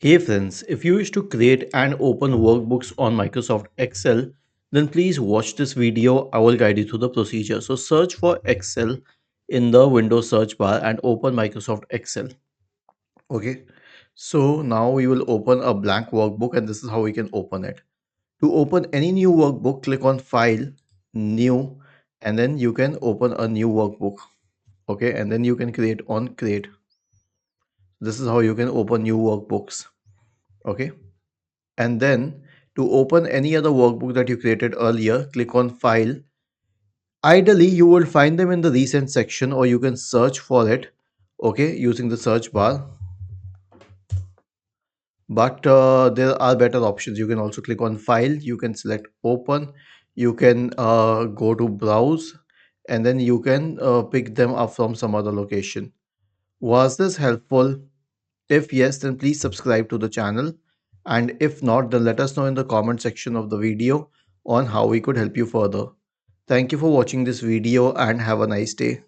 Hey friends, if you wish to create and open workbooks on Microsoft Excel, then please watch this video. I will guide you through the procedure. So search for Excel in the Windows search bar and open Microsoft Excel. Okay. So now we will open a blank workbook and this is how we can open it. To open any new workbook, click on File, New, and then you can open a new workbook. Okay. And then you can create on Create. This is how you can open new workbooks. Okay. And then to open any other workbook that you created earlier, click on File. Ideally, you will find them in the Recent section or you can search for it, okay, using the search bar. But there are better options. You can also click on File, you can select Open, you can go to Browse, and then you can pick them up from some other location. Was this helpful? If yes, then please subscribe to the channel. And if not, then let us know in the comment section of the video on how we could help you further. Thank you for watching this video and have a nice day.